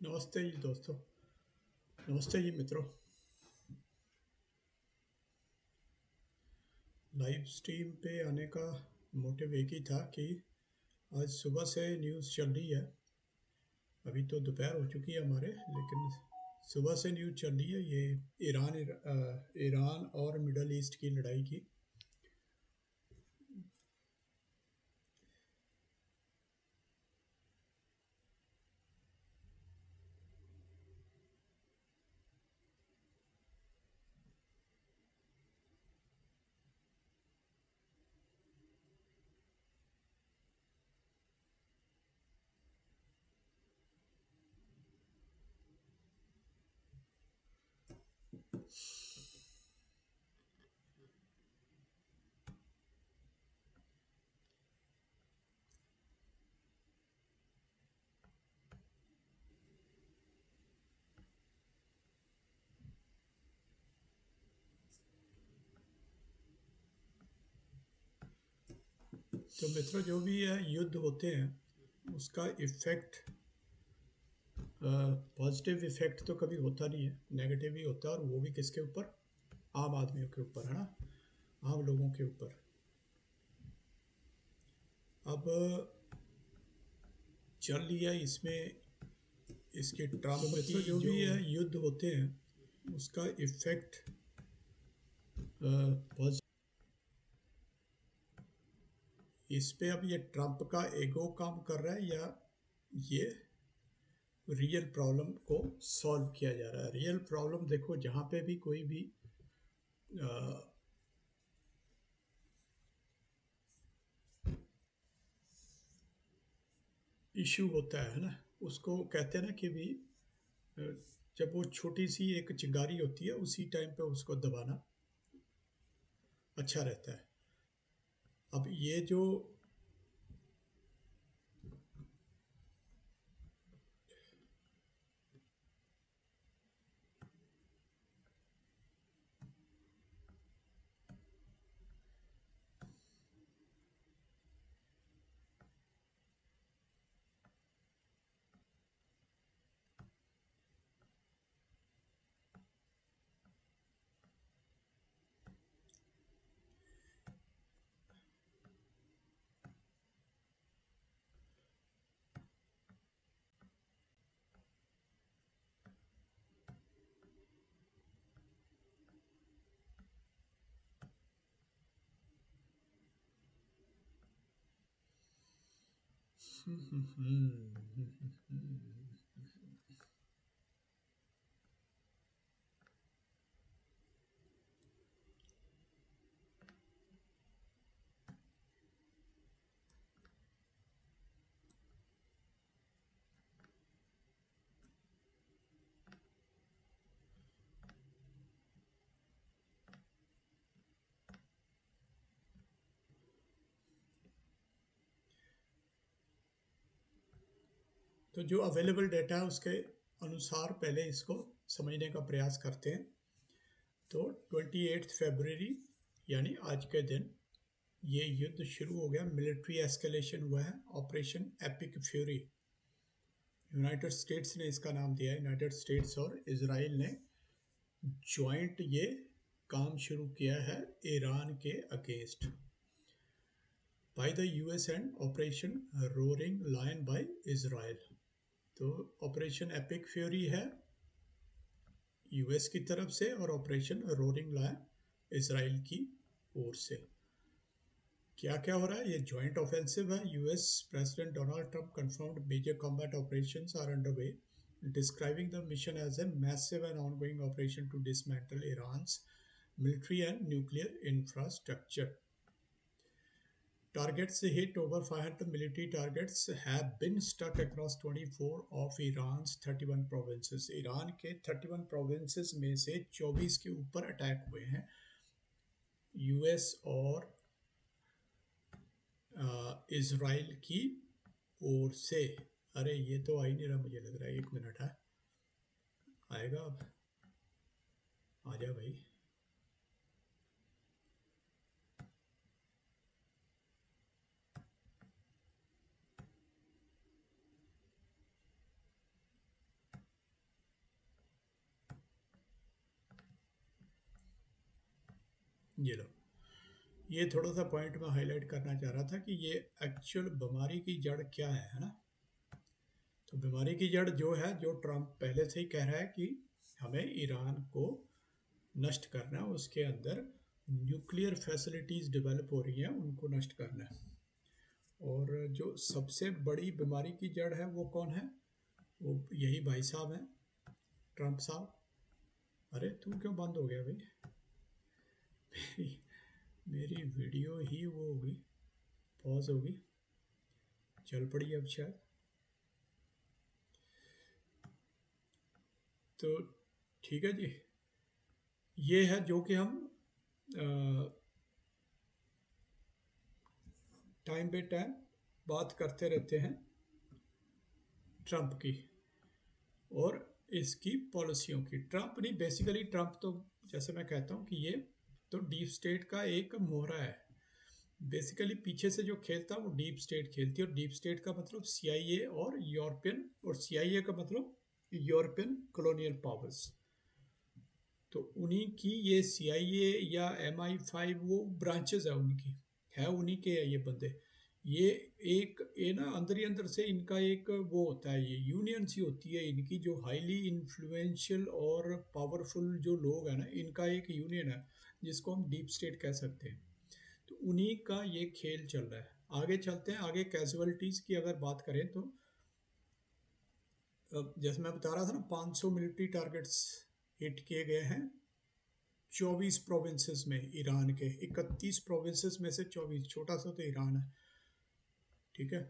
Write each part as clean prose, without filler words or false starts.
नमस्ते जी दोस्तों। नमस्ते जी मित्रों। लाइव स्ट्रीम पे आने का मोटिव एक ही था कि आज सुबह से न्यूज़ चल रही है। अभी तो दोपहर हो चुकी है हमारे, लेकिन सुबह से न्यूज़ चल रही है ये ईरान और मिडल ईस्ट की लड़ाई की। तो मित्रों, जो भी है युद्ध होते हैं उसका इफ़ेक्ट, पॉजिटिव इफ़ेक्ट तो कभी होता नहीं है, नेगेटिव ही होता है। और वो भी किसके ऊपर? आम आदमियों के ऊपर, है ना, आम लोगों के ऊपर। अब चल रही है इसमें इसके ट्रम्प तो की जो भी है युद्ध होते हैं उसका इफेक्ट इस पे अब ये ट्रम्प का ईगो काम कर रहा है या ये रियल प्रॉब्लम को सॉल्व किया जा रहा है? रियल प्रॉब्लम देखो, जहाँ पे भी कोई भी इशू होता है ना, उसको कहते हैं ना कि भी जब वो छोटी सी एक चिंगारी होती है उसी टाइम पे उसको दबाना अच्छा रहता है। अब ये जो तो जो अवेलेबल डेटा है उसके अनुसार पहले इसको समझने का प्रयास करते हैं। तो 28 फरवरी यानी आज के दिन ये युद्ध शुरू हो गया, मिलिट्री एस्केलेशन हुआ है, operation epic fury. United States ने इसका नाम दिया है। यूनाइटेड स्टेट्स और इजराइल ने जॉइंट ये काम शुरू किया है ईरान के against, by the US and operation roaring lion by Israel. तो ऑपरेशन एपिक फ्यूरी है यूएस की तरफ से और ऑपरेशन रोरिंग लायन इसराइल की ओर से। क्या क्या हो रहा है? ये जॉइंट ऑफेंसिव है। US president Donald Trump confirmed major combat operations are underway, describing the mission as a massive and ongoing operation to dismantle Iran's military and nuclear infrastructure. Targets hit. Over 500 military targets have been struck across 24 of Iran's 31 provinces. Iran के 31 provinces में से 24 के ऊपर attack हुए हैं US और Israel की ओर से। अरे ये तो आ ही नहीं रहा, मुझे लग रहा है। एक मिनट है, आएगा अब। आ जा भाई। ये लो, ये थोड़ा सा पॉइंट मैं हाईलाइट करना चाह रहा था कि ये एक्चुअल बीमारी की जड़ क्या है ना। तो बीमारी की जड़ जो है, जो ट्रम्प पहले से ही कह रहा है कि हमें ईरान को नष्ट करना है, उसके अंदर न्यूक्लियर फैसिलिटीज़ डेवलप हो रही हैं, उनको नष्ट करना है। और जो सबसे बड़ी बीमारी की जड़ है वो कौन है? वो यही भाई साहब हैं, ट्रम्प साहब। अरे तू क्यों बंद हो गया भाई? मेरी मेरी वीडियो ही वो होगी, पॉज होगी, चल पड़ी अब शायद। तो ठीक है जी, ये है जो कि हम टाइम पे टाइम बात करते रहते हैं ट्रम्प की और इसकी पॉलिसियों की। ट्रम्प नहीं, बेसिकली ट्रम्प तो, जैसे मैं कहता हूँ कि ये तो डीप स्टेट का एक मोहरा है। बेसिकली पीछे से जो खेलता है वो डीप स्टेट खेलती है, और डीप स्टेट का मतलब सीआईए और यूरोपियन, और सीआईए का मतलब यूरोपियन कॉलोनियल पावर्स। तो उन्हीं की ये सीआईए या MI5 वो ब्रांचेस है उनकी, है उन्हीं के है ये बंदे। ये एक ये ना अंदर ही अंदर से इनका एक वो होता है, ये यूनियन सी होती है इनकी, जो हाईली इन्फ्लुएंशियल और पावरफुल जो लोग हैं ना, इनका एक यूनियन है जिसको हम डीप स्टेट कह सकते हैं। तो उन्हीं का ये खेल चल रहा है। आगे चलते हैं, आगे कैजुअलिटीज़ की अगर बात करें तो जैसे मैं बता रहा था ना, 500 मिलिट्री टारगेट्स हिट किए गए हैं 24 प्रोविंसेस में ईरान के। 31 प्रोविंसेस में से 24, छोटा सा तो ईरान है, ठीक है।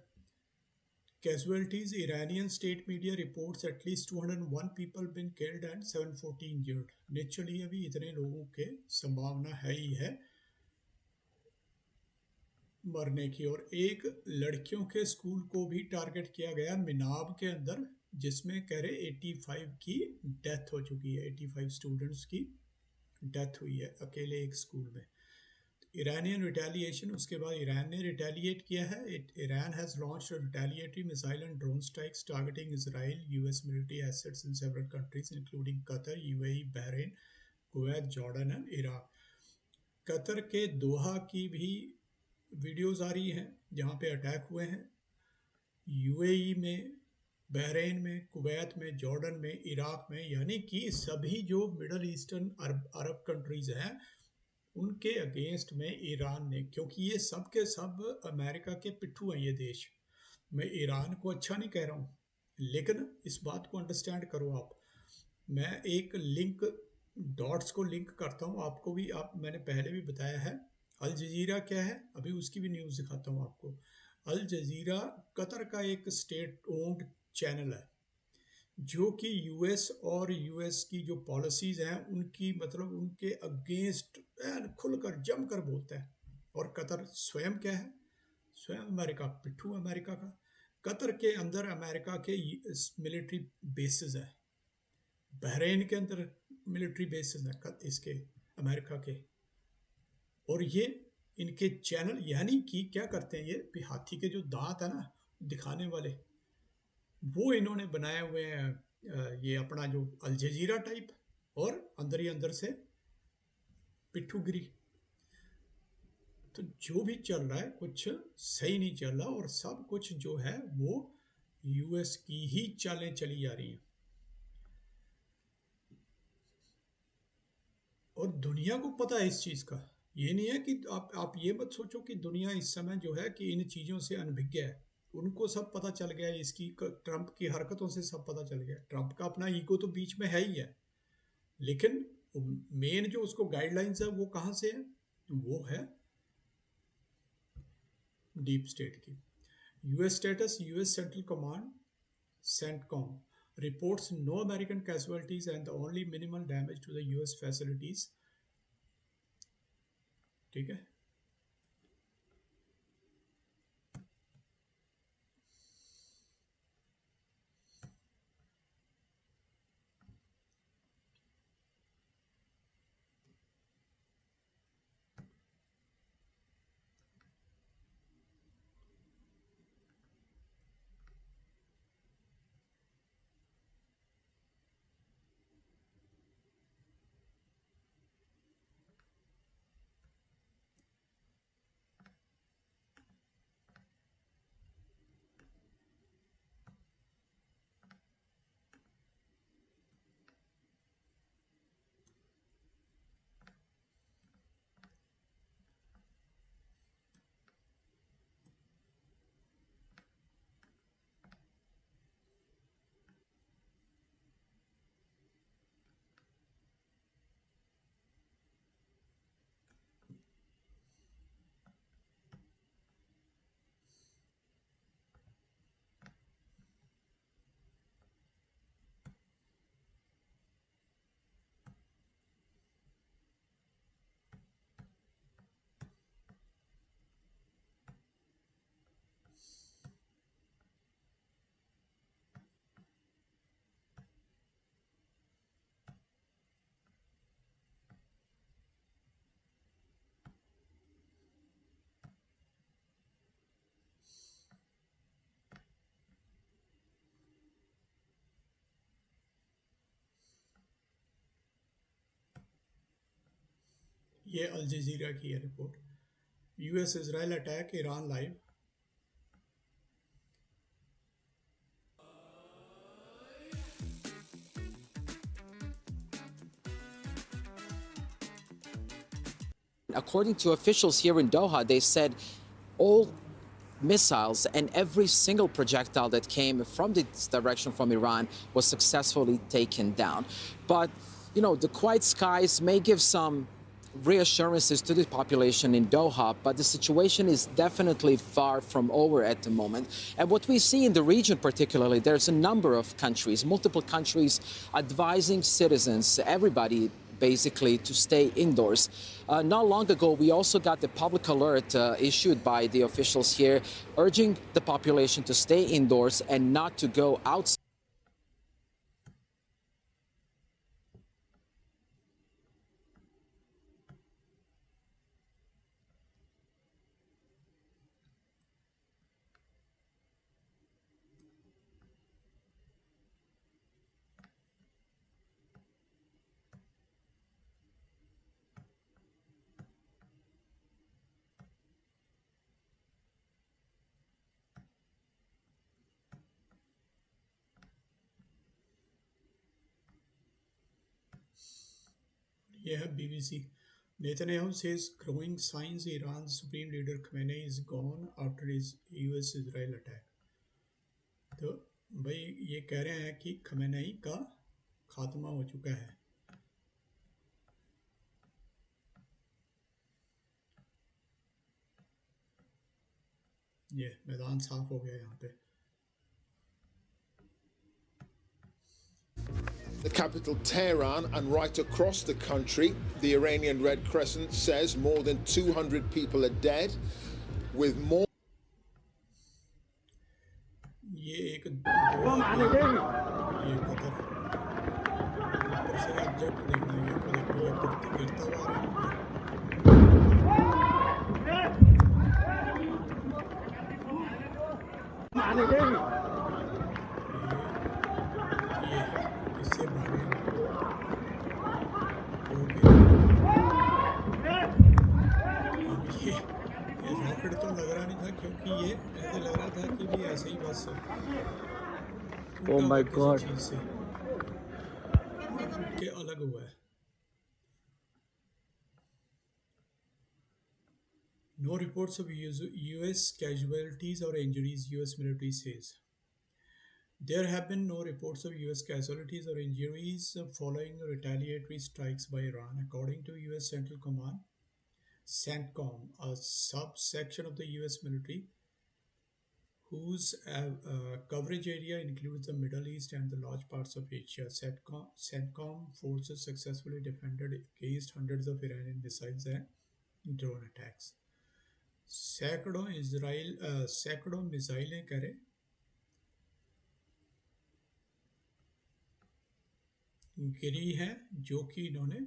Casualties, Iranian state media reports at least 201 people been killed and 714 injured। Naturally अभी इतने लोगों के संभावना है ही है मरने की। और एक लड़कियों के स्कूल को भी टारगेट किया गया मिनाब के अंदर, जिसमें कह रहे 85 की डेथ हो चुकी है, 85 स्टूडेंट्स की डेथ हुई है अकेले एक स्कूल में। ईरानियन रिटेलिएशन, उसके बाद ईरान ने रिटेलिएट किया है। Iran has launched retaliatory missile and drone strikes targeting Israel, US military assets in several countries including Qatar, UAE, Bahrain, Kuwait, Jordan and Iraq. Qatar के दोहा की भी वीडियोस आ रही हैं जहाँ पे अटैक हुए हैं। यूएई में, बहरीन में, कुवैत में, जॉर्डन में, इराक में, यानी कि सभी जो मिडल ईस्टर्न अरब कंट्रीज़ हैं उनके अगेंस्ट में ईरान ने, क्योंकि ये सब के सब अमेरिका के पिट्ठू हैं ये देश। मैं ईरान को अच्छा नहीं कह रहा हूँ, लेकिन इस बात को अंडरस्टैंड करो आप। मैं एक लिंक, डॉट्स को लिंक करता हूँ आपको भी, आप मैंने पहले भी बताया है। अल जजीरा क्या है, अभी उसकी भी न्यूज़ दिखाता हूँ आपको। अल जजीरा कतर का एक स्टेट ओन्ड चैनल है, जो कि यूएस और यूएस की जो पॉलिसीज़ हैं उनकी, मतलब उनके अगेंस्ट खुलकर जमकर बोलता है। और कतर स्वयं क्या है? स्वयं अमेरिका, पिट्ठू अमेरिका का। कतर के अंदर अमेरिका के मिलिट्री बेसिस है, बहरीन के अंदर मिलिट्री बेसिस हैं इसके, अमेरिका के। और ये इनके चैनल, यानी कि क्या करते हैं ये, हाथी के जो दांत है ना दिखाने वाले, वो इन्होंने बनाए हुए हैं ये अपना जो अल जजीरा टाइप, और अंदर ही अंदर से पिट्ठूगिरी। तो जो भी चल रहा है कुछ सही नहीं चल रहा, और सब कुछ जो है वो यूएस की ही चालें चली जा रही हैं। और दुनिया को पता है इस चीज़ का। ये नहीं है कि आप ये मत सोचो कि दुनिया इस समय जो है कि इन चीज़ों से अनभिज्ञ है। उनको सब पता चल गया है, इसकी ट्रंप की हरकतों से सब पता चल गया। ट्रंप का अपना ईगो तो बीच में है ही है, लेकिन मेन जो उसको गाइडलाइंस है वो कहाँ से है? वो है डीप स्टेट की। US status, US central command CENTCOM reports no American casualties and only minimal damage to the US facilities। ठीक है। ये अल जजीरा की है report. US Israel attack, Iran live. According to officials here in Doha, they said all missiles and every single projectile that came from this direction from Iran was successfully taken down. But, you know, the quiet skies may give some reassurances to the population in Doha, but the situation is definitely far from over at the moment. And what we see in the region particularly, there's a number of countries, multiple countries advising citizens, everybody basically, to stay indoors. Not long ago, we also got the public alert issued by the officials here, urging the population to stay indoors and not to go outside. ये है BBC. Netanyahu says growing signs Iran's supreme leader Khamenei is gone after his US Israel attack. तो भाई ये कह रहे हैं कि Khamenei का खात्मा हो चुका है। ये मैदान साफ हो गया यहाँ पे। The capital Tehran and right across the country, the Iranian Red Crescent says more than 200 people are dead, with more. ये एक ये कतर ऊपर से एग्जैक्ट देखना है, ये देखो ये गिरता हुआ आ रहा है। ये इससे भागेगा अब ये रॉकेट तो लग रहा नहीं था, क्योंकि ये ऐसे लग रहा था कि भी ऐसे ही बस Oh टूटा हुआ my किसी God. चीज से टूट के अलग हुआ है। No reports of US casualties or injuries, US military says. There have been no reports of US casualties or injuries following retaliatory strikes by Iran, according to US Central Command, CENTCOM, a subsection of the US military whose coverage area includes the Middle East and the large parts of Asia. CENTCOM forces successfully defended against hundreds of Iranian missiles and drone attacks. सैकड़ों मिसाइलें करे गिरी हैं, जो कि इन्होंने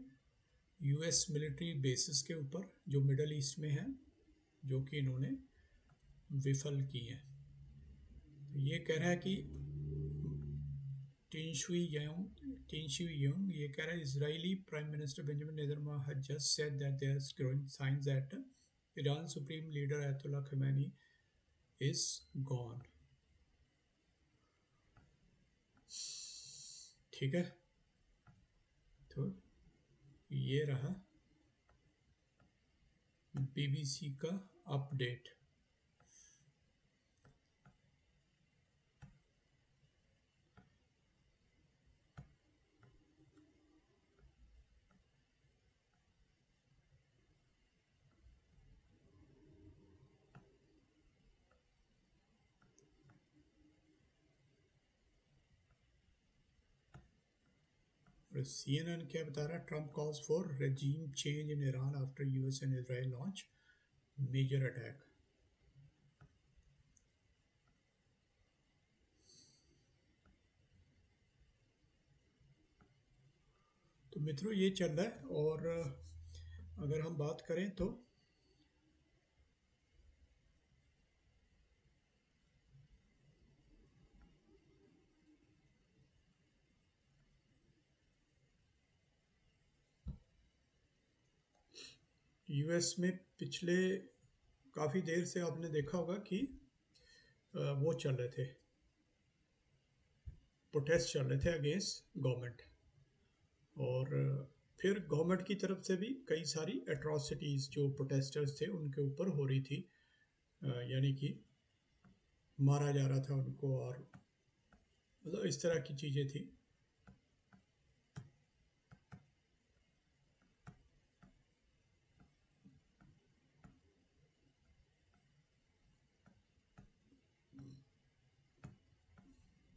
US military bases के ऊपर जो मिडल ईस्ट में हैं, जो कि इन्होंने विफल की हैं। तो ये कह रहा है कि टिनशुई योंग ये कह रहा है Israeli prime minister Benjamin Netanyahu had just said that there is growing signs that Iran supreme leader Ayatollah Khamenei is gone. ठीक है, तो ये रहा बीबीसी का अपडेट। CNN क्या बता रहा है? Trump calls for regime change in Iran after US and Israel launch major attack. तो मित्रों ये चल रहा है, और अगर हम बात करें तो यूएस में पिछले काफ़ी देर से आपने देखा होगा कि वो चल रहे थे, प्रोटेस्ट चल रहे थे अगेंस्ट गवर्नमेंट, और फिर गवर्नमेंट की तरफ से भी कई सारी एट्रॉसिटीज़ जो प्रोटेस्टर्स थे उनके ऊपर हो रही थी, यानी कि मारा जा रहा था उनको, और मतलब इस तरह की चीज़ें थी।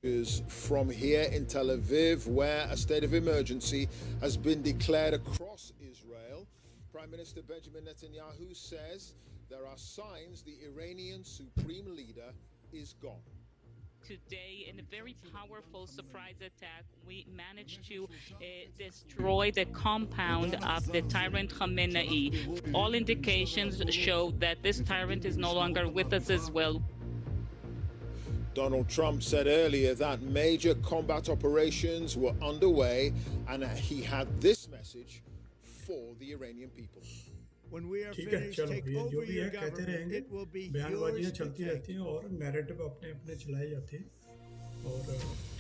Is from here in Tel Aviv, where a state of emergency has been declared across Israel. Prime Minister Benjamin Netanyahu says there are signs the Iranian supreme leader is gone. Today, in a very powerful surprise attack, we managed to destroy the compound of the tyrant Khamenei. All indications show that this tyrant is no longer with us as well. Donald Trump said earlier that major combat operations were underway, and he had this message for the Iranian people. When we are ठीक है, finished, चलो take ये जो over भी your है कहते government. रहेंगे, It will be बयानबाजियाँ yours to चलती रहती take. हैं और नैरेटिव अपने अपने चलाए जाते हैं। और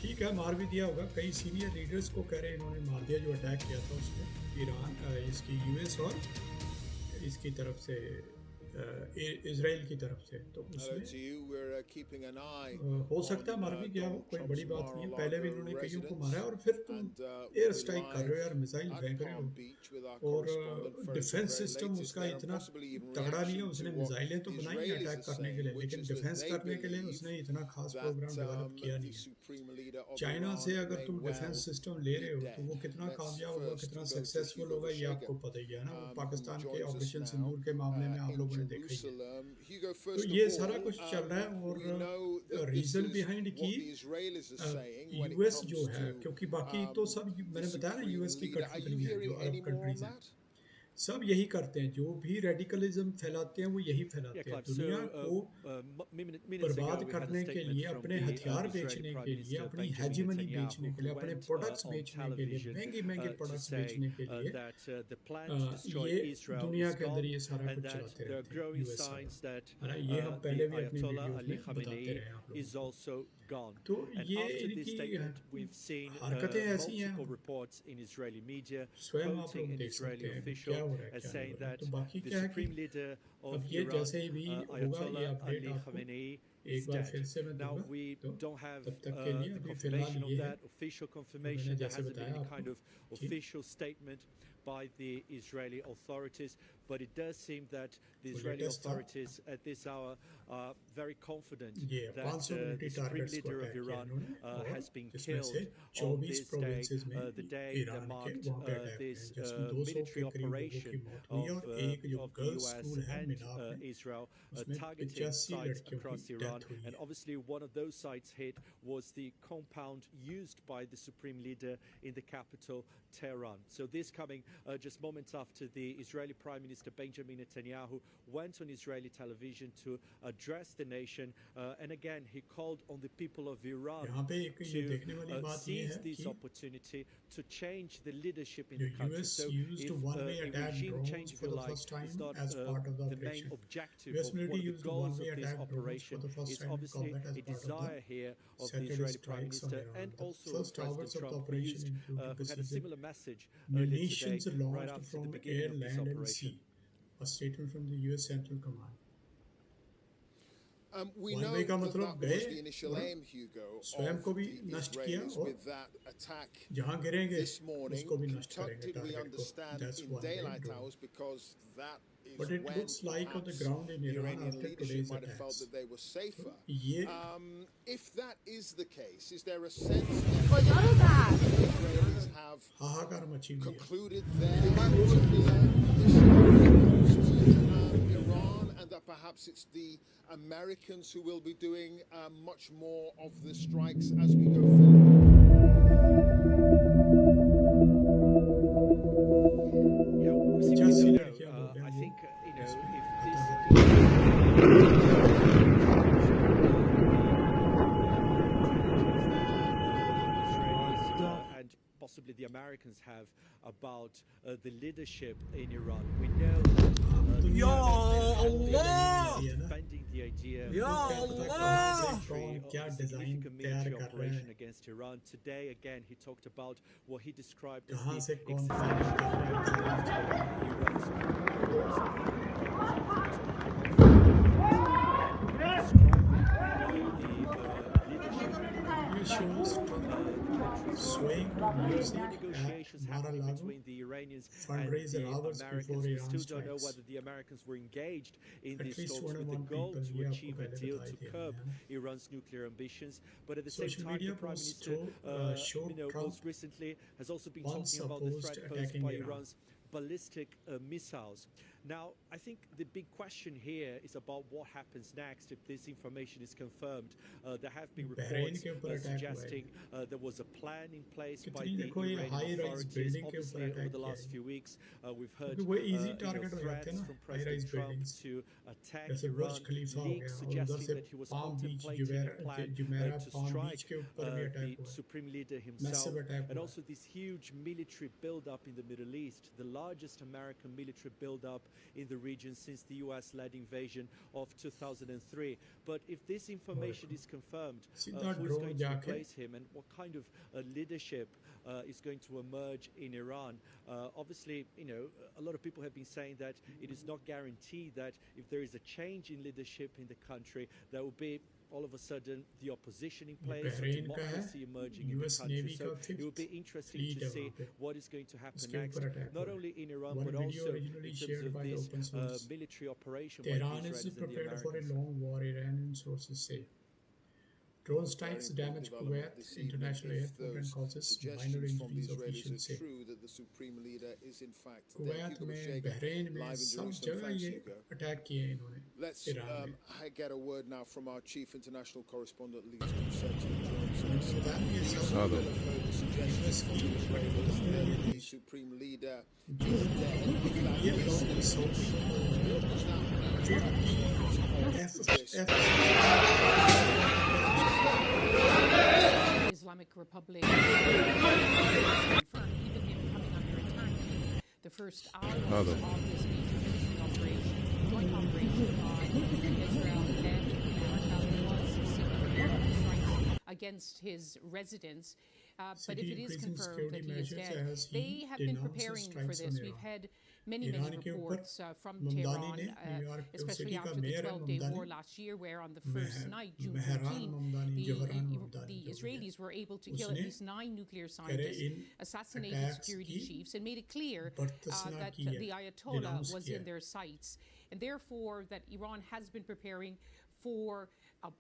ठीक है, मार भी दिया होगा, कई सीनियर लीडर्स को कह रहे हैं इन्होंने मार दिया जो अटैक किया था उसमें, ईरान इसकी यूएस और इसकी तरफ से इजराइल की तरफ से। तो उसमें हो सकता है मर भी गया हो, कोई बड़ी बात नहीं है। पहले भी इन्होंने कईयों को मारा है और फिर तुम एयर स्ट्राइक कर रहे हो यार, मिसाइल फेंक रहे हो, और डिफेंस सिस्टम उसका इतना तगड़ा नहीं है। उसने मिसाइलें तो बनाई हैं अटैक करने के लिए, लेकिन डिफेंस करने के लिए उसने इतना खास प्रोग्राम डेवलप किया नहीं है। चाइना से अगर तुम डिफेंस सिस्टम ले रहे हो तो वो कितना कामयाब होगा, कितना सक्सेसफुल होगा, ये आपको पता ही है ना। वो पाकिस्तान के ऑपरेशन सिंदूर के मामले में आप लोगों ने देखा ही है। तो ये सारा कुछ चल रहा है, और रीजन बिहाइंड की यूएस जो है, क्योंकि बाकी तो सब मैंने बताया ना यूएस की कठपुतली है, जो अरब कंट्रीज हैं सब यही करते हैं, जो भी रेडिकलिज्म फैलाते हैं वो यही फैलाते हैं। दुनिया को बर्बाद करने के लिए, अपने हथियार बेचने के लिए, अपनी हेजिमनी बेचने के लिए, अपने प्रोडक्ट्स बेचने के लिए, महंगे महंगे प्रोडक्ट्स बेचने के लिए, ये दुनिया के अंदर ये सारा कुछ चलाते रहते हैं यूएस है ना। ये हम पहले भी अपनी वीडियोस में बताते रहे हैं आप लोगों को। तो ये इनकी हरकतें ऐसी हैं, स्वयं आप लोग देख सकते हैं क्या हो रहा है, क्या नहीं हो रहा है। तो बाकी क्या है कि अब ये जैसे ही भी होगा ये अपडेट आपको एक बार फिर से मैं दूंगा। तो तब तक के लिए अभी फिलहाल ये है, मैंने जैसे बताया आपको by the Israeli authorities, but it does seem that the Israeli authorities at this hour are very confident that the supreme leader of Iran has been killed on this day, the day that marked this military operation of the US and Israel targeting sites across Iran. And obviously one of those sites hit was the compound used by the supreme leader in the capital, Tehran. So this coming just moments after the Israeli Prime Minister Benjamin Netanyahu went on Israeli television to address the nation, and again he called on the people of Iran to seize this opportunity to change the leadership in the country. So if a regime change, if you like, is not the main objective of one of the goals of this operation, is obviously a desire here of the Israeli Prime Minister and also of President Trump, who had a similar message earlier today, right after the beginning of this operation. A statement from the US Central Command. We know that was the initial aim, Hugo, of the Israelis with that attack this morning. Tactically we understand in daylight hours, because that is but it when looks like on the ground in the Iran Iranian after leadership today's might have felt attacks. that they were safer. If that is the case, is there a sense that the Israelis have concluded their Iran, and that perhaps it's the Americans who will be doing much more of the strikes as we go forward? I think, if Israelis and possibly the Americans Americans have about the leadership in Iran. We know that defending the idea of a significant military operation against Iran. Today, again, he talked about what he described as the existential threat to Iran's swaying music negotiations at happening Mar-a-Lago, between the Iranians and fundraiser the hours Americans. before We Iran still don't know strikes. whether the Americans were engaged in At these least talks with the 21 goal people to ये आपको achieve a पहले deal बताए to थे curb मैंने, Iran's nuclear ambitions. But at the same Social time, media the Prime posts Minister, showed Trump most recently has also been once talking about the opposed threat posed attacking by Iran. Iran's ballistic missiles. Now, I think the big question here is about what happens next if this information is confirmed. There have been reports suggesting there was a plan in place by the Iranian authorities. Obviously, over the last few weeks, we've heard threats from President Trump to attack Iran, leaks suggesting that he was contemplating a plan to strike the supreme leader himself, and also this huge military buildup in the Middle East, the largest American military buildup in the region since the US-led invasion of 2003. But if this information is confirmed, who's going to replace him and what kind of leadership is going to emerge in Iran? Obviously, a lot of people have been saying that it is not guaranteed that if there is a change in leadership in the country, there will be all of a sudden the opposition in place, or democracy emerging in the country. So it will be interesting to see what is going to happen next, not only in Iran, but also in terms of this military operation by the Israelis and the prepared for a Americans. long war, Iranian sources say. Drone strikes damage Kuwait International Airport and causes minor injuries, officials say. Kuwait में Bahrain में सब जगह ये attack किए हैं इन्होंने. Let's get a word now from our chief international correspondent, Lee Jones. The supreme leader is Islamic Republic, even him coming under attack. The first hours of this major operation, joint operation by Israel and America, was significant strikes against his residence. But if it is confirmed that he is dead, they have been preparing for this. We've had many reports from Tehran, especially after the 12-day war last year, where on the first night, June 13, the Israelis were able to kill at least 9 nuclear scientists, assassinated security chiefs, and made it clear that the Ayatollah was in their sights. And therefore, that Iran has been preparing for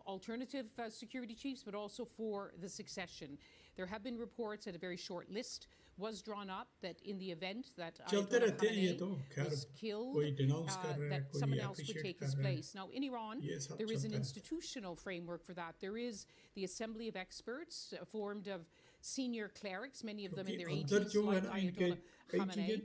alternative security chiefs, but also for the succession. There have been reports that a very short list was drawn up that in the event that Ayatollah Khamenei was killed, that someone else would take his place. Now, in Iran, there is an institutional framework for that. There is the Assembly of Experts formed of senior clerics, many of them in their 80s, like Ayatollah Khamenei,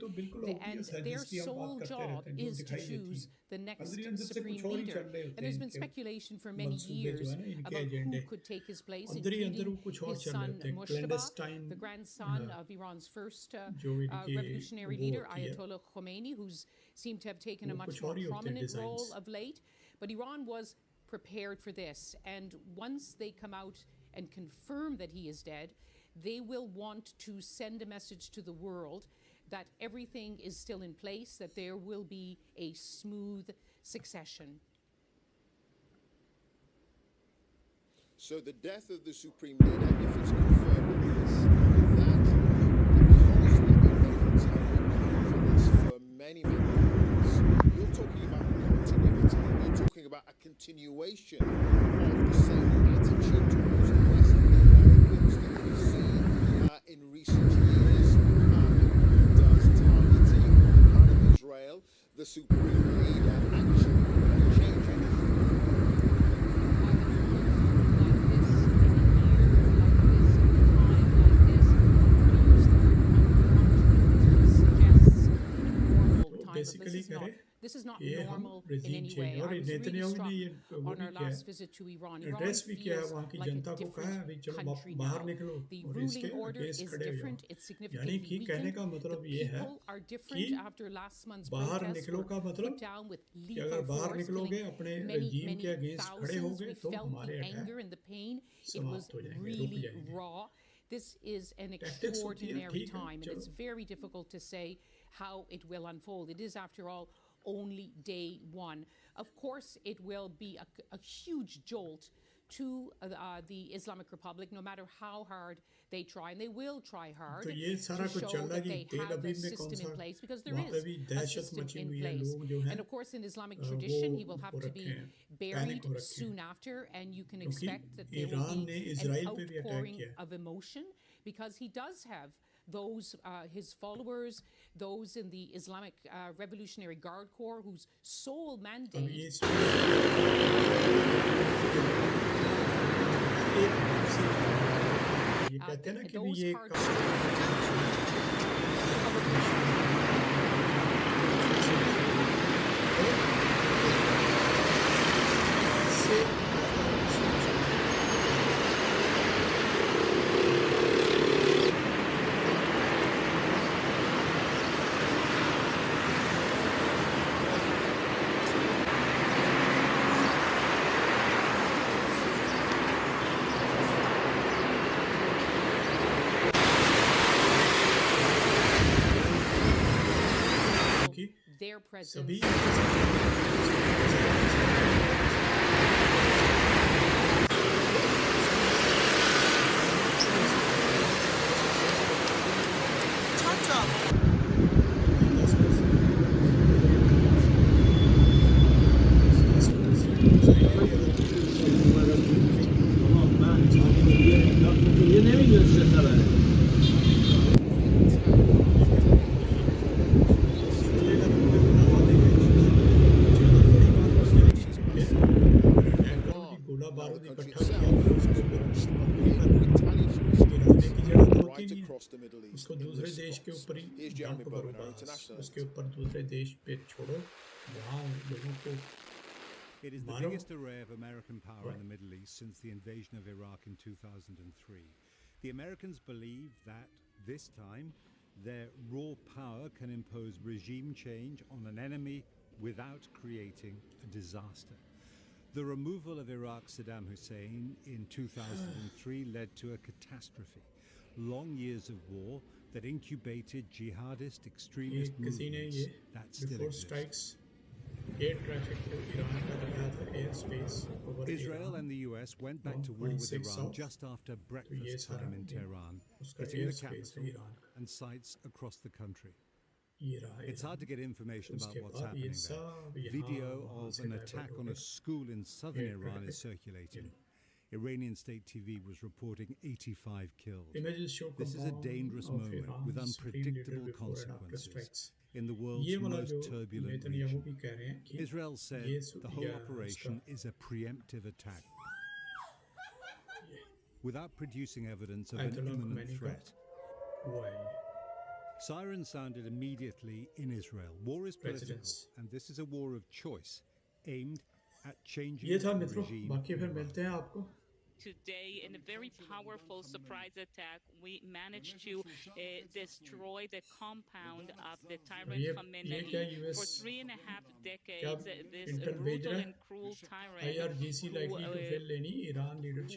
and their sole job is to choose the next supreme leader. And there's been speculation for many years about who could take his place, including his son Moshtaba, the grandson of Iran's first revolutionary leader, Ayatollah Khomeini, who's seemed to have taken a much more prominent role of late. But Iran was prepared for this, and once they come out and confirm that he is dead, they will want to send a message to the world that everything is still in place, that there will be a smooth succession. So the death of the supreme leader, if it's confirmed, is that because the Iranians have been for this for many years, you're talking about continuity, you're talking about a continuation of the same attitude towards the West and the Americans that we've seen in recent years. Does targeting part of Israel, the supreme leader, actually change anything? Basically, This is not कि हम normal in regime any change way. और I was really Netanyahu struck ने ये वो on भी our किया last है, visit to Iran. Iran address भी किया है, feels वहाँ की like a जनता को कहा है different अभी चलो country बाहर now. निकलो The और इसके ruling order अगेंस्ट is खड़े हो जाओ। different. It's यानी significantly कि कहने weakened. का The मतलब ये है people are कि different after last month's बाहर protests निकलो were का मतलब put down with कि अगर lethal बाहर force, निकलोगे killing अपने many, रजीम के many अगेंस्ट खड़े thousands. होगे We तो felt हमारे the attack anger and the pain. It was समाप्त हो जाएंगे, रुक really जाएंगे। raw. This is an tactics होती है, extraordinary ठीक है, time, and चलो। it's very difficult to say how it will unfold. It is, after all, only day one. Of course, it will be a huge jolt to the Islamic Republic, no matter how hard they try, and they will try hard तो ये to सारा कुछ show चल रहा है that they कि तेल have a Aviv में कौन system सा in place, because there वहाँ पे is भी a दहशत system मची in हुई है, place. लोग जो हैं And of course, in Islamic वो tradition, he will have हो to रखे be हैं, buried पैनिक हो रखे हैं, soon after, and you can क्योंकि expect that there will Iran ने be an इजराइल पे भी अटैक outpouring किया है। of emotion, because he does have those his followers, those in the Islamic Revolutionary Guard Corps, whose sole अब mandate ये कहते हैं ना कि those ये their presence. उसको दूसरे देश के ऊपर ही डंप करो, बस उसके ऊपर दूसरे देश पे छोड़ो, वहाँ लोगों को It is the biggest array of American power in the Middle East since the invasion of Iraq in 2003. The Americans believe that this time their raw power can impose regime change on an enemy without creating a disaster. The removal of Iraq's Saddam Hussein in 2003 led to a catastrophe. Long years of war that incubated jihadist extremist movements that still exist. Israel and the US went back to war with Iran just after breakfast time in Tehran, hitting the capital and sites across the country. It's hard to get information about what's happening there. Video of an attack on a school in southern Iran is circulating. Iranian state TV was reporting 85 killed. This is a dangerous moment with unpredictable consequences in the world's most turbulent region. Israel said the whole operation is a preemptive attack without producing evidence of an imminent threat. Sirens sounded immediately in Israel. War is political, and this is a war of choice aimed at changing the regime in Iran. Today, in a very powerful surprise attack, we managed to destroy the compound of the tyrant Khamenei. For 3.5 decades, this brutal and cruel tyrant who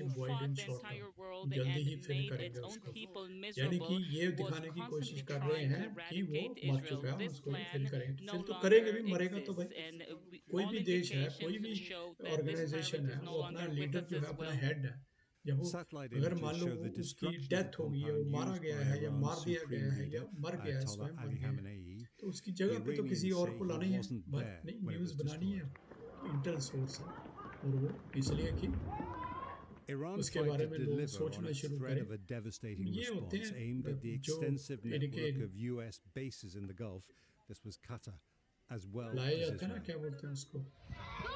fought the entire world and made its own people miserable was constantly trying to eradicate Israel. This plan no longer exists, and all indications show that this tyrant is no longer with us as well. Satellite images show the destruction of the compound used by Iran's supreme leader, Ayatollah Ali Khamenei. The Iranians say he wasn't there when it was destroyed. Iran tried to deliver on its threat of a devastating response aimed at the extensive network of US bases in the Gulf. This was Qatar, as well as Israel. Go!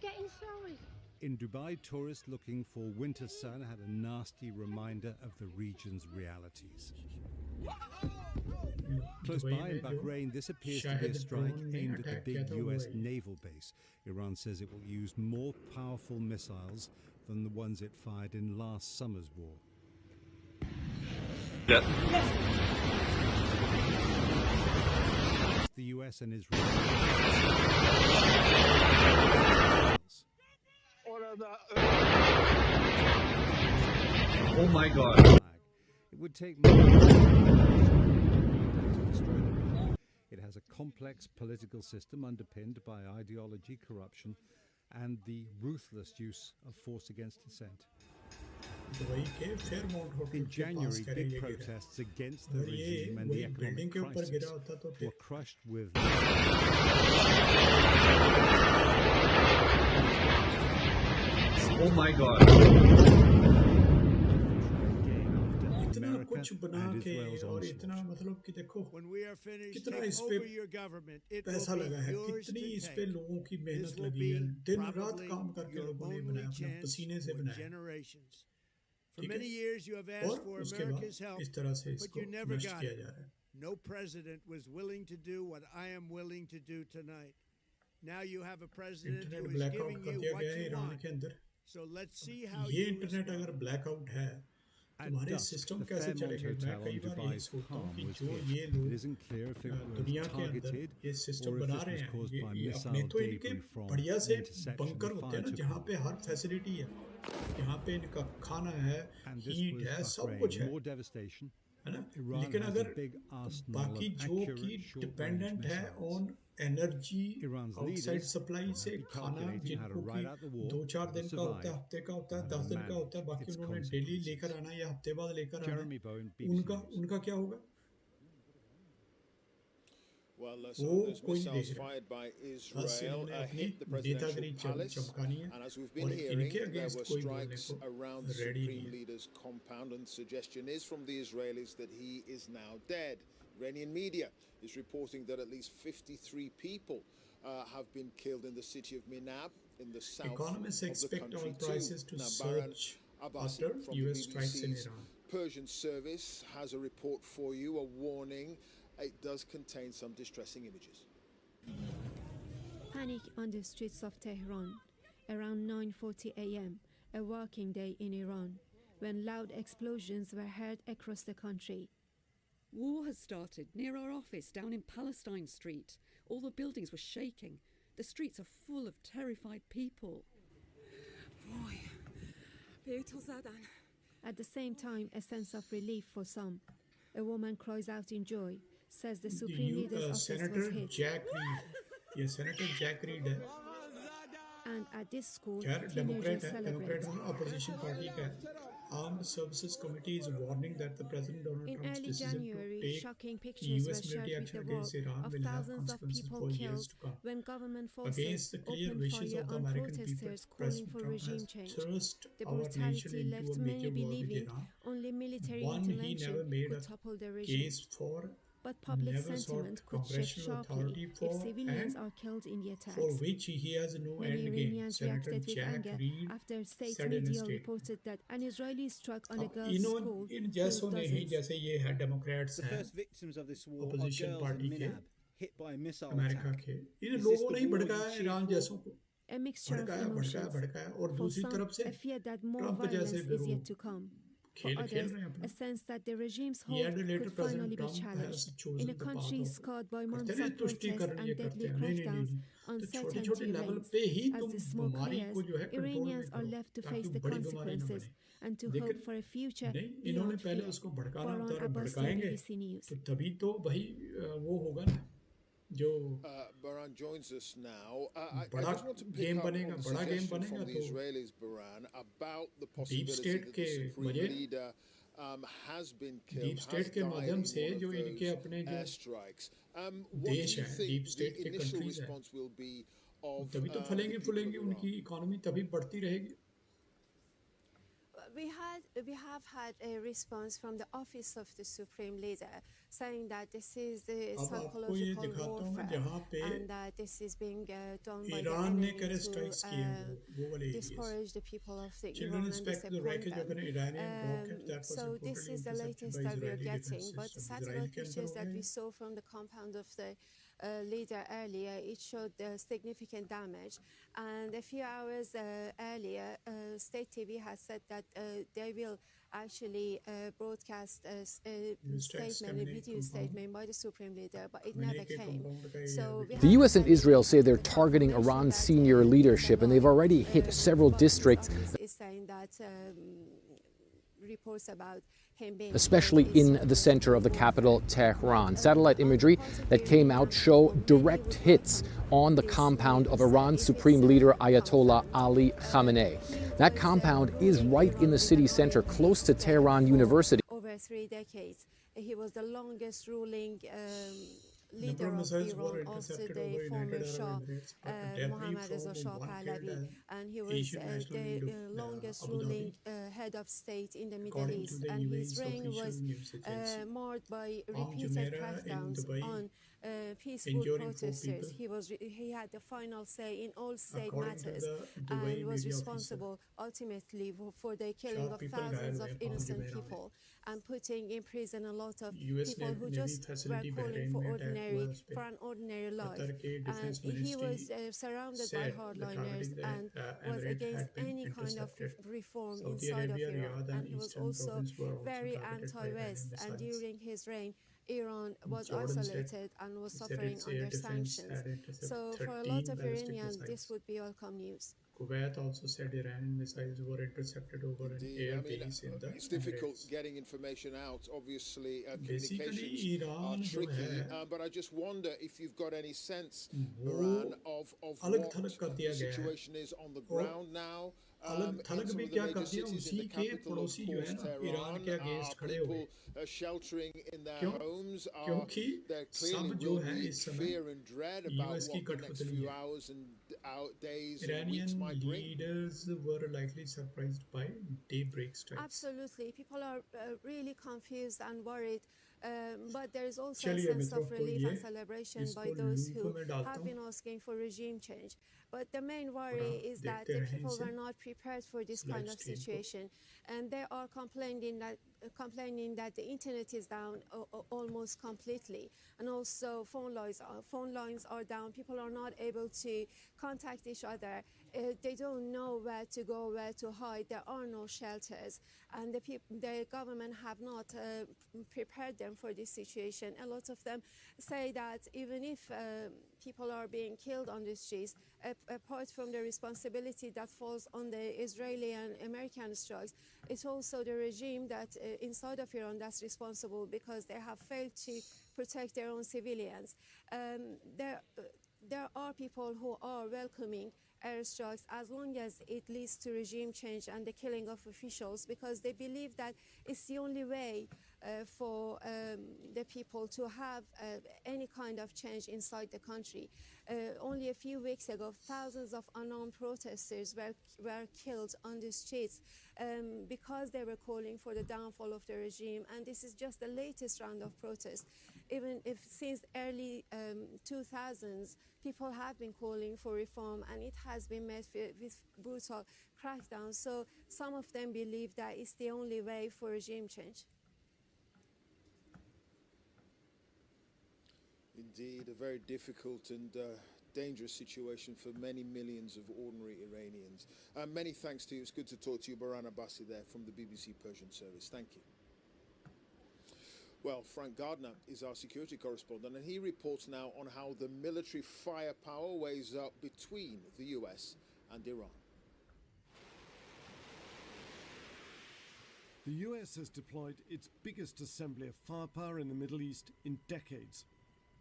Get inside! In Dubai, tourists looking for winter sun had a nasty reminder of the region's realities. Close by in Bahrain, this appears to be a strike aimed at the big US naval base. Iran says it will use more powerful missiles than the ones it fired in last summer's war. Yeah. The US and Israel. Oh my God. It would take more to destroy them. It has a complex political system underpinned by ideology, corruption, and the ruthless use of force against dissent. In January, big protests against the regime and the economic crisis were crushed with Oh my God. इतना कुछ बना के और इतना मतलब कि देखो कितना इस पे पैसा लगा है, कितनी इस पे लोगों की मेहनत लगी है, दिन रात काम करके लोगों ने बनाया, अपने पसीने से बनाया, ठीक है, और उसके बाद इस तरह से इसको नष्ट किया जा रहा है. No president was willing to do what I am willing to do tonight. Now you have a president who is giving you what you want. So let's see how ये इंटरनेट अगर ब्लैकआउट है तुम्हारे system कैसे चलेंगे. मैं कई बार यही सोचता हूँ कि जो ये लोग दुनिया के अंदर ये सिस्टम बना रहे हैं, ये अपने तो इनके बढ़िया से बंकर होते हैं ना, जहाँ पे हर फैसिलिटी है, यहाँ पे इनका खाना है, हीट है, सब कुछ है ना. लेकिन अगर बाकी जो कि डिपेंडेंट है ऑन एनर्जी आउटसाइड सप्लाई से, खाना जिनको कि 2-4 दिन का होता है, हफ्ते का होता है, 10 दिन का होता है, बाकी उन्होंने डेली लेकर आना या हफ्ते बाद लेकर आना, उनका क्या होगा? Well, some of those missiles fired by Israel hit the presidential palace, and as we've been hearing, there were strikes around the Supreme Leader's compound, and the suggestion is from the Israelis that he is now dead. Iranian media is reporting that at least 53 people have been killed in the city of Minab, in the south Economists of the expect country oil prices to surge Abbasi after from US the strikes in BBC's Iran. Persian service has a report for you, a warning. It does contain some distressing images. Panic on the streets of Tehran around 9:40 a.m., a working day in Iran, when loud explosions were heard across the country. War has started near our office down in Palestine Street. All the buildings were shaking. The streets are full of terrified people. At the same time, a sense of relief for some. A woman cries out in joy, says the Supreme Leader's office was hit. Senator Jack Reed है. And at this school, खैर teenagers Democrat celebrate. है, opposition party का है. Armed Services Committee is warning that the President Donald In Trump's early decision January, to take shocking pictures were US shared military with the action world against Iran of will have thousands of consequences people for years killed to come. when government Against forces the clear opened wishes fire of the on American people, protesters calling President for Trump regime has change. thrust The our nation brutality into left a many major war with believing Iran. only military One, he never intervention made could a topple the regime. case for, But public never sought sentiment could shift congressional sharply authority if for, civilians and are killed in the for attacks. which he has no Many end game. Iranians Senator reacted with Jack anger Reed after state said in a media statement. reported that an Israeli struck on a अब girls' school, इन killed जैसों ने ही, dozens. जैसे ये है Democrats The हैं, first victims of this war are opposition girls party in के, Minab, hit by a missile America attack. के, इन Is this लोगों the ने ही war भड़काया you cheer ईरान for? जैसों को, A mixture of भड़काया emotions. और For दूसरी some, तरफ से a fear that more Trump violence जैसे is फिर वो yet to come. For खेल others, रहे हैं a अपना. sense that the regime's He had hold later could President finally be Trump has challenged. chosen In a the path country of scarred by करते months नहीं of तुष्टिकरण protests ये and करते deadly हैं, नहीं crackdowns, तो छोटे uncertainty छोटे लेवल reigns. पे ही As तुम the smoke बीमारी clears, को जो है कंट्रोल में Iranians are करो left to ताकि face the बड़ी बीमारी न consequences बने. and to लेकिन hope for a future नहीं, इन्होंने beyond पहले fear. उसको भड़काना Baron होता है और Abbas, भड़काएंगे BBC News. तो तभी तो भाई वो होगा ना जो Baran joins us now. I बड़ा just want to pick game up बनेगा, on the बड़ा गेम suggestion बनेगा from the तो Israelis, Baran, about the deep possibility state that के the Supreme वजह Leader has been deep killed, state has के died माध्यम in से one जो of इनके those अपने जो airstrikes. What do देश you हैं, think डीप the स्टेट के initial कंट्रीज हैं, response will be of तभी तो the फलेंगे people of फूलेंगे Iran? उनकी इकोनॉमी तभी बढ़ती रहेगी. we have had a response from the office of the Supreme Leader saying that this is the psychological warfare and that this is being done by the enemy to discourage the people of Iran and disappoint them. So this is the latest that we are getting. But the satellite pictures that we saw from the compound of the leader earlier, it showed significant damage. And a few hours earlier, State TV has said that they will actually broadcast a statement, a video statement by the Supreme Leader, but it never came. So the US and Israel say they're targeting Iran's senior leadership, and they've already hit several districts, is saying that reports about him being especially in the center of the capital, Tehran. Satellite imagery that came out show direct hits on the compound of Iran's supreme leader Ayatollah Ali Khamenei. That compound is right in the city center, close to Tehran University. Over 3 decades, he was the longest ruling leader of Iran after the former Shah, Mohammad Reza Shah Pahlavi, and he was the longest ruling head of state in the Middle East, and his reign was marred by repeated crackdowns on peaceful protesters. He had the final say in all state matters and was responsible ultimately for the killing of thousands of innocent people and putting in prison a lot of people who just were calling for an ordinary life. And he was surrounded by hardliners and was against any kind of reform inside of Iran. And he was also very anti-West. And during his reign, Iran was isolated and was suffering under sanctions. So for a lot of Iranians, this would be welcome news. Kuwait also said Iranian missiles were intercepted over an air base in the It's difficult getting information out. Obviously, communications are tricky. But I just wonder if you've got any sense, Iran, of what the situation is on the ground now. अलग थलग भी क्या करती है उसी के पड़ोसी जो है ना ईरान के अगेंस्ट खड़े हुए क्योंकि सब जो है इस समय यूएस की कठपुतली है Iranian leaders were likely surprised by daybreak strikes. Absolutely, people are really confused and worried. But there is also a sense of relief and celebration by those who have been asking for regime change. But the main worry is that the people were not prepared for this kind of situation, and they are complaining that the internet is down almost completely, and also phone lines are down. People are not able to contact each other. They don't know where to go, where to hide. There are no shelters, and the government have not prepared them for this situation. A lot of them say that even if people are being killed on the streets, apart from the responsibility that falls on the Israeli and American strikes, it's also the regime that inside of Iran that's responsible because they have failed to protect their own civilians. There are people who are welcoming airstrikes as long as it leads to regime change and the killing of officials, because they believe that it's the only way for the people to have any kind of change inside the country. Only a few weeks ago, thousands of unarmed protesters were killed on the streets because they were calling for the downfall of the regime, and this is just the latest round of protests. Even if since early 2000s, people have been calling for reform, and it has been met with brutal crackdowns. So some of them believe that it's the only way for regime change. Indeed, a very difficult and dangerous situation for many millions of ordinary Iranians. Many thanks to you. It's good to talk to you, Baran Abbasi there from the BBC Persian Service. Thank you. Well, Frank Gardner is our security correspondent, and he reports now on how the military firepower weighs up between the US and Iran. The US has deployed its biggest assembly of firepower in the Middle East in decades.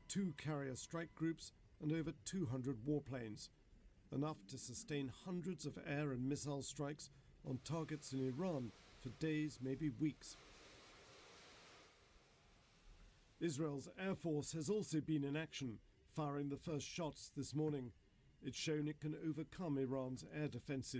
2 carrier strike groups and over 200 warplanes, enough to sustain hundreds of air and missile strikes on targets in Iran for days, maybe weeks. Israel's Air Force has also been in action, firing the first shots this morning. It's shown it can overcome Iran's air defenses.